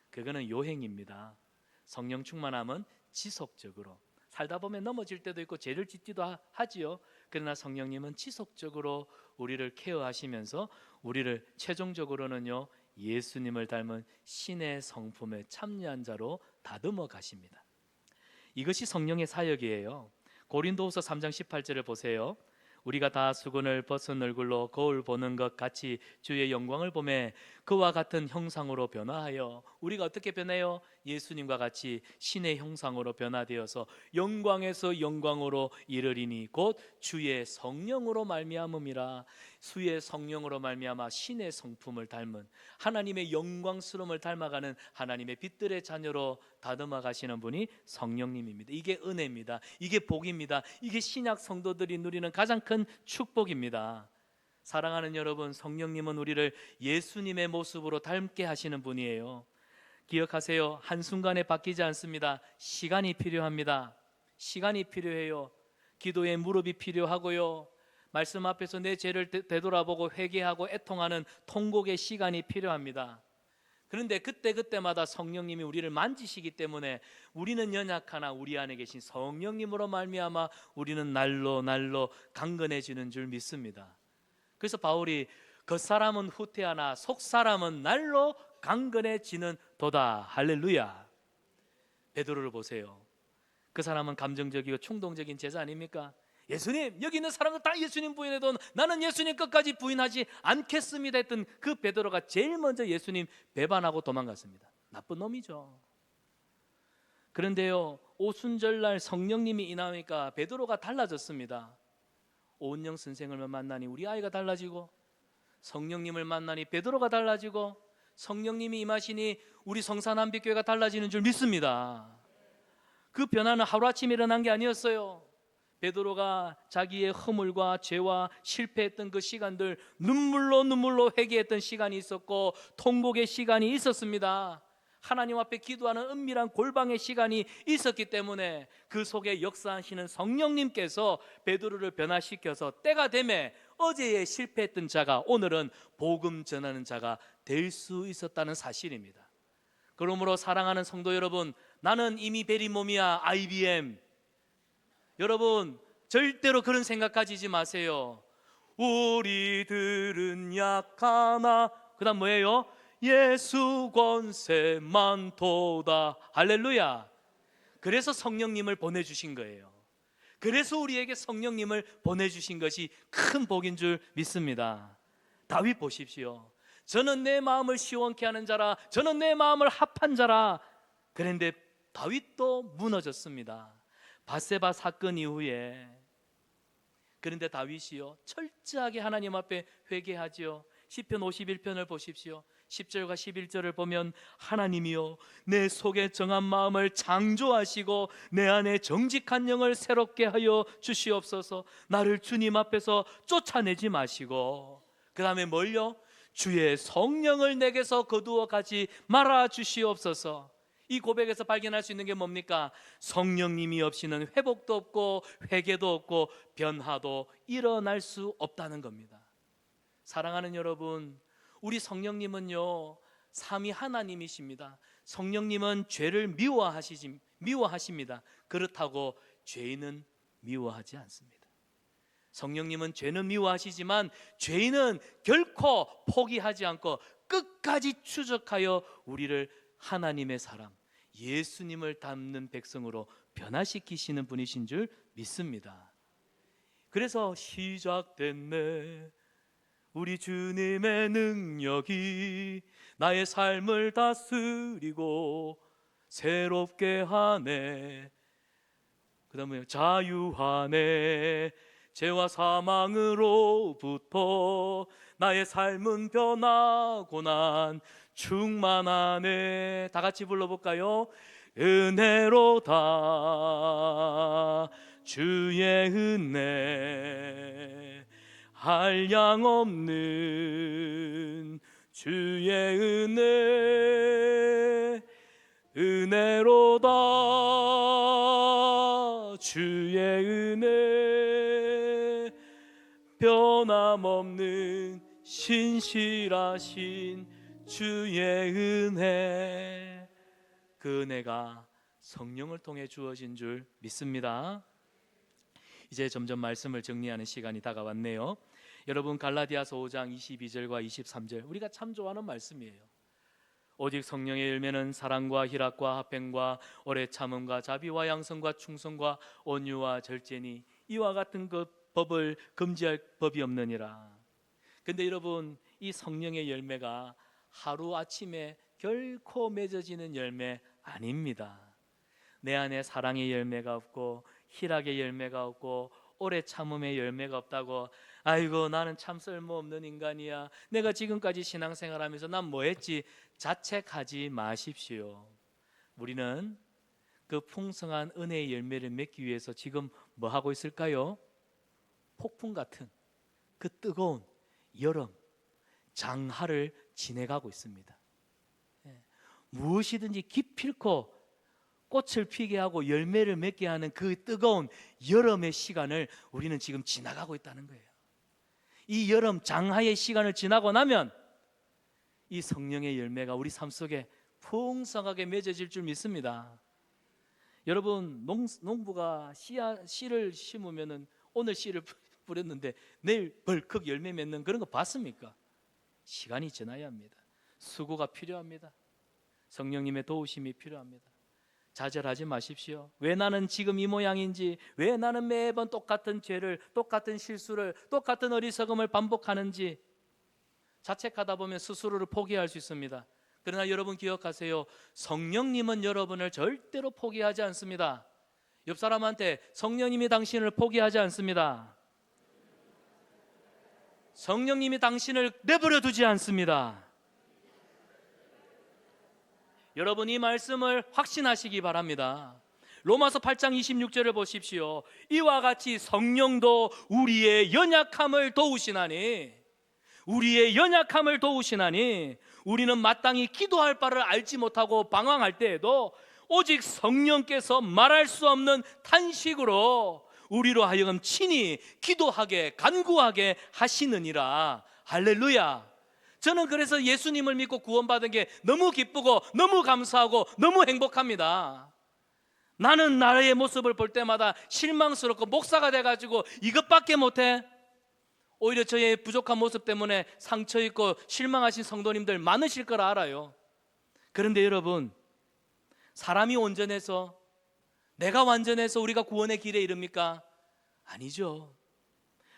그거는 요행입니다. 성령 충만함은 지속적으로, 살다 보면 넘어질 때도 있고 죄를 짓기도 하지요. 그러나 성령님은 지속적으로 우리를 케어하시면서 우리를 최종적으로는요 예수님을 닮은 신의 성품에 참여한 자로 다듬어 가십니다. 이것이 성령의 사역이에요. 고린도후서 3장 18절을 보세요. 우리가 다 수건을 벗은 얼굴로 거울 보는 것 같이 주의 영광을 보매 그와 같은 형상으로 변화하여, 우리가 어떻게 변해요? 예수님과 같이 신의 형상으로 변화되어서 영광에서 영광으로 이르리니 곧 주의 성령으로 말미암음이라. 주의 성령으로 말미암아 신의 성품을 닮은, 하나님의 영광스러움을 닮아가는 하나님의 빛들의 자녀로 다듬어 가시는 분이 성령님입니다. 이게 은혜입니다. 이게 복입니다. 이게 신약 성도들이 누리는 가장 큰 축복입니다. 사랑하는 여러분, 성령님은 우리를 예수님의 모습으로 닮게 하시는 분이에요. 기억하세요. 한순간에 바뀌지 않습니다. 시간이 필요합니다. 시간이 필요해요. 기도의 무릎이 필요하고요. 말씀 앞에서 내 죄를 되돌아보고 회개하고 애통하는 통곡의 시간이 필요합니다. 그런데 그때마다 성령님이 우리를 만지시기 때문에 우리는 연약하나 우리 안에 계신 성령님으로 말미암아 우리는 날로 강건해지는 줄 믿습니다. 그래서 바울이 겉사람은 후퇴하나 속사람은 날로 강건해지는 도다. 할렐루야. 베드로를 보세요. 그 사람은 감정적이고 충동적인 제자 아닙니까? 예수님, 여기 있는 사람들 다 예수님 부인해도 나는 예수님 끝까지 부인하지 않겠습니다 했던 그 베드로가 제일 먼저 예수님 배반하고 도망갔습니다. 나쁜 놈이죠. 그런데요, 오순절날 성령님이 임하니까 베드로가 달라졌습니다. 오은영 선생을 만나니 우리 아이가 달라지고, 성령님을 만나니 베드로가 달라지고, 성령님이 임하시니 우리 성산한빛교회가 달라지는 줄 믿습니다. 그 변화는 하루아침에 일어난 게 아니었어요. 베드로가 자기의 허물과 죄와 실패했던 그 시간들, 눈물로 회개했던 시간이 있었고 통곡의 시간이 있었습니다. 하나님 앞에 기도하는 은밀한 골방의 시간이 있었기 때문에 그 속에 역사하시는 성령님께서 베드로를 변화시켜서 때가 되매 어제에 실패했던 자가 오늘은 복음 전하는 자가 될 수 있었다는 사실입니다. 그러므로 사랑하는 성도 여러분, 나는 이미 베린 몸이야, IBM. 여러분, 절대로 그런 생각 가지지 마세요. 우리들은 약하나, 그 다음 뭐예요? 예수 권세 많도다. 할렐루야. 그래서 성령님을 보내주신 거예요. 그래서 우리에게 성령님을 보내주신 것이 큰 복인 줄 믿습니다. 다윗 보십시오. 저는 내 마음을 시원케 하는 자라, 저는 내 마음을 합한 자라. 그런데 다윗도 무너졌습니다. 밧세바 사건 이후에. 그런데 다윗이요, 철저하게 하나님 앞에 회개하지요. 시편 51편을 보십시오. 10절과 11절을 보면 하나님이여 내 속에 정한 마음을 창조하시고 내 안에 정직한 영을 새롭게 하여 주시옵소서. 나를 주님 앞에서 쫓아내지 마시고, 그 다음에 뭘요? 주의 성령을 내게서 거두어 가지 말아 주시옵소서. 이 고백에서 발견할 수 있는 게 뭡니까? 성령님이 없이는 회복도 없고 회개도 없고 변화도 일어날 수 없다는 겁니다. 사랑하는 여러분, 우리 성령님은요, 삼위 하나님이십니다. 성령님은 죄를 미워하십니다. 그렇다고 죄인은 미워하지 않습니다. 성령님은 죄는 미워하시지만 죄인은 결코 포기하지 않고 끝까지 추적하여 우리를 하나님의 사람, 예수님을 닮는 백성으로 변화시키시는 분이신 줄 믿습니다. 그래서 시작됐네 우리 주님의 능력이 나의 삶을 다스리고 새롭게 하네. 그 다음에 자유하네 죄와 사망으로부터 나의 삶은 변하고 난 충만하네. 다 같이 불러볼까요? 은혜로다 주의 은혜 한량없는 주의 은혜 은혜로다 주의 은혜 변함없는 신실하신 주의 은혜. 그 은혜가 성령을 통해 주어진 줄 믿습니다. 이제 점점 말씀을 정리하는 시간이 다가왔네요. 여러분, 갈라디아서 5장 22절과 23절 우리가 참 좋아하는 말씀이에요. 오직 성령의 열매는 사랑과 희락과 화평과 오래 참음과 자비와 양성과 충성과 온유와 절제니 이와 같은 것 법을 금지할 법이 없느니라. 근데 여러분, 이 성령의 열매가 하루아침에 결코 맺어지는 열매 아닙니다. 내 안에 사랑의 열매가 없고 희락의 열매가 없고 오래 참음의 열매가 없다고 아이고 나는 참 쓸모없는 인간이야, 내가 지금까지 신앙생활하면서 난 뭐했지, 자책하지 마십시오. 우리는 그 풍성한 은혜의 열매를 맺기 위해서 지금 뭐 하고 있을까요? 폭풍 같은 그 뜨거운 여름 장하를 지내가고 있습니다. 무엇이든지 기필코 꽃을 피게 하고 열매를 맺게 하는 그 뜨거운 여름의 시간을 우리는 지금 지나가고 있다는 거예요. 이 여름 장하의 시간을 지나고 나면 이 성령의 열매가 우리 삶 속에 풍성하게 맺어질 줄 믿습니다. 여러분, 농부가 씨를 심으면은 오늘 씨를 뿌렸는데 내일 벌컥 열매 맺는 그런 거 봤습니까? 시간이 지나야 합니다. 수고가 필요합니다. 성령님의 도우심이 필요합니다. 좌절하지 마십시오. 왜 나는 지금 이 모양인지, 왜 나는 매번 똑같은 죄를, 똑같은 실수를, 똑같은 어리석음을 반복하는지 자책하다 보면 스스로를 포기할 수 있습니다. 그러나 여러분 기억하세요. 성령님은 여러분을 절대로 포기하지 않습니다. 옆 사람한테 성령님이 당신을 포기하지 않습니다. 성령님이 당신을 내버려 두지 않습니다. 여러분 이 말씀을 확신하시기 바랍니다. 로마서 8장 26절을 보십시오. 이와 같이 성령도 우리의 연약함을 도우시나니, 우리의 연약함을 도우시나니, 우리는 마땅히 기도할 바를 알지 못하고 방황할 때에도 오직 성령께서 말할 수 없는 탄식으로 우리로 하여금 친히 기도하게 간구하게 하시느니라. 할렐루야. 저는 그래서 예수님을 믿고 구원받은 게 너무 기쁘고 너무 감사하고 너무 행복합니다. 나는 나의 모습을 볼 때마다 실망스럽고 목사가 돼가지고 이것밖에 못해? 오히려 저의 부족한 모습 때문에 상처 있고 실망하신 성도님들 많으실 거라 알아요. 그런데 여러분, 사람이 온전해서, 내가 완전해서 우리가 구원의 길에 이릅니까? 아니죠.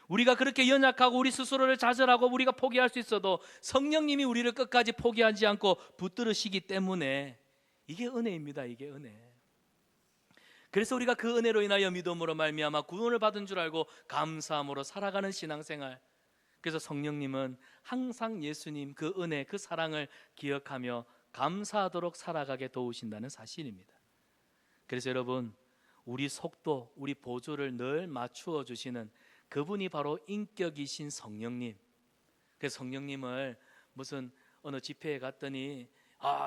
우리가 그렇게 연약하고 우리 스스로를 좌절하고 우리가 포기할 수 있어도 성령님이 우리를 끝까지 포기하지 않고 붙들으시기 때문에 이게 은혜입니다. 이게 은혜. 그래서 우리가 그 은혜로 인하여 믿음으로 말미암아 구원을 받은 줄 알고 감사함으로 살아가는 신앙생활. 그래서 성령님은 항상 예수님 그 은혜, 그 사랑을 기억하며 감사하도록 살아가게 도우신다는 사실입니다. 그래서 여러분, 우리 속도, 우리 보조를 늘 맞추어 주시는 그분이 바로 인격이신 성령님. 그래서 성령님을 무슨 어느 집회에 갔더니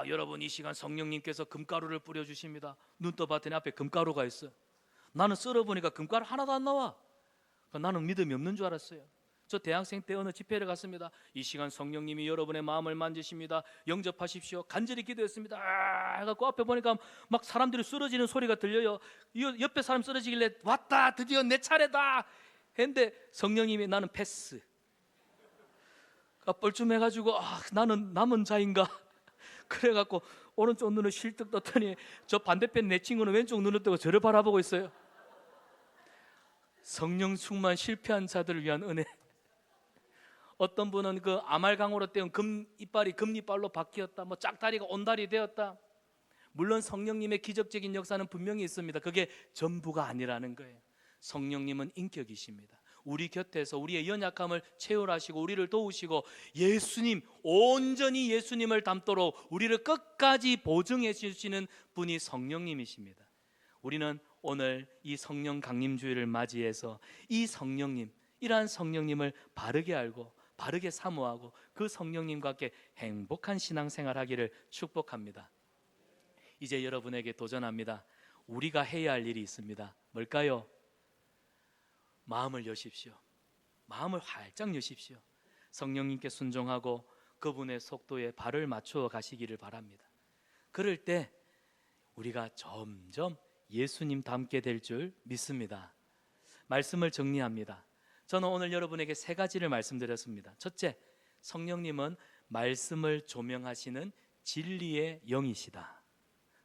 여러분 이 시간 성령님께서 금가루를 뿌려주십니다. 눈 떠봤더니 앞에 금가루가 있어. 나는 썰어보니까 금가루 하나도 안 나와. 나는 믿음이 없는 줄 알았어요. 저 대학생 때 어느 집회를 갔습니다. 이 시간 성령님이 여러분의 마음을 만지십니다. 영접하십시오. 간절히 기도했습니다. 해갖고 앞에 보니까 막 사람들이 쓰러지는 소리가 들려요. 옆에 사람 쓰러지길래 왔다, 드디어 내 차례다 했는데 성령님이 나는 패스. 뻘쭘해가지고 나는 남은 자인가? 그래갖고 오른쪽 눈을 실뜩 떴더니 저 반대편 내 친구는 왼쪽 눈을 뜨고 저를 바라보고 있어요. 성령 충만 실패한 자들을 위한 은혜. 어떤 분은 그 아말강으로 떼운 이빨이 금이빨로 바뀌었다, 뭐 짝다리가 온다리 되었다. 물론 성령님의 기적적인 역사는 분명히 있습니다. 그게 전부가 아니라는 거예요. 성령님은 인격이십니다. 우리 곁에서 우리의 연약함을 채울하시고 우리를 도우시고 예수님, 온전히 예수님을 닮도록 우리를 끝까지 보증해 주시는 분이 성령님이십니다. 우리는 오늘 이 성령 강림주일을 맞이해서 이 성령님, 이러한 성령님을 바르게 알고 바르게 사모하고 그 성령님과 함께 행복한 신앙생활하기를 축복합니다. 이제 여러분에게 도전합니다. 우리가 해야 할 일이 있습니다. 뭘까요? 마음을 여십시오. 마음을 활짝 여십시오. 성령님께 순종하고 그분의 속도에 발을 맞추어 가시기를 바랍니다. 그럴 때 우리가 점점 예수님 닮게 될 줄 믿습니다. 말씀을 정리합니다. 저는 오늘 여러분에게 세 가지를 말씀드렸습니다. 첫째, 성령님은 말씀을 조명하시는 진리의 영이시다.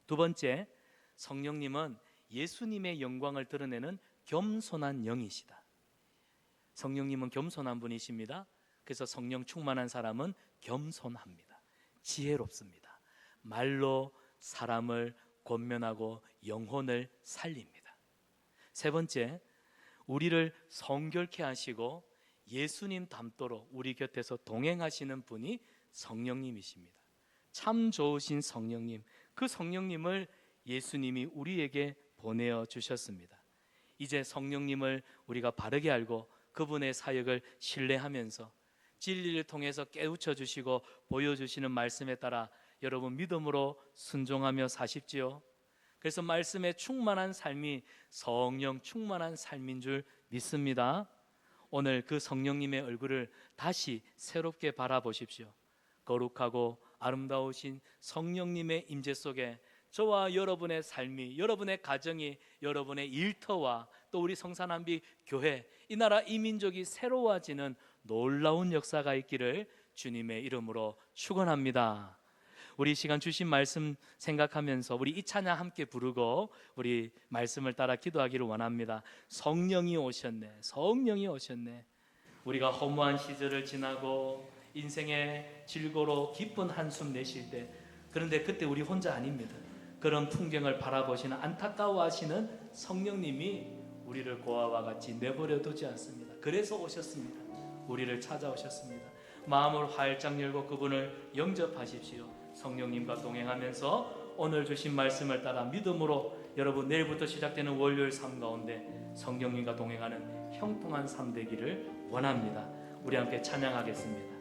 두 번째, 성령님은 예수님의 영광을 드러내는 겸손한 영이시다. 성령님은 겸손한 분이십니다. 그래서 성령 충만한 사람은 겸손합니다. 지혜롭습니다. 말로 사람을 권면하고 영혼을 살립니다. 세 번째, 우리를 성결케 하시고 예수님 닮도록 우리 곁에서 동행하시는 분이 성령님이십니다. 참 좋으신 성령님, 그 성령님을 예수님이 우리에게 보내어 주셨습니다. 이제 성령님을 우리가 바르게 알고 그분의 사역을 신뢰하면서 진리를 통해서 깨우쳐 주시고 보여주시는 말씀에 따라 여러분 믿음으로 순종하며 사십지요. 그래서 말씀에 충만한 삶이 성령 충만한 삶인 줄 믿습니다. 오늘 그 성령님의 얼굴을 다시 새롭게 바라보십시오. 거룩하고 아름다우신 성령님의 임재 속에 저와 여러분의 삶이, 여러분의 가정이, 여러분의 일터와 또 우리 성산한비 교회, 이 나라 이 민족이 새로워지는 놀라운 역사가 있기를 주님의 이름으로 축원합니다. 우리 시간 주신 말씀 생각하면서 우리 이 찬양 함께 부르고 우리 말씀을 따라 기도하기를 원합니다. 성령이 오셨네, 성령이 오셨네. 우리가 허무한 시절을 지나고 인생의 질고로 깊은 한숨 내쉴 때, 그런데 그때 우리 혼자 아닙니다. 그런 풍경을 바라보시는 안타까워하시는 성령님이 우리를 고아와 같이 내버려 두지 않습니다. 그래서 오셨습니다. 우리를 찾아오셨습니다. 마음을 활짝 열고 그분을 영접하십시오. 성령님과 동행하면서 오늘 주신 말씀을 따라 믿음으로 여러분 내일부터 시작되는 월요일 삶 가운데 성령님과 동행하는 형통한 삶 되기를 원합니다. 우리 함께 찬양하겠습니다.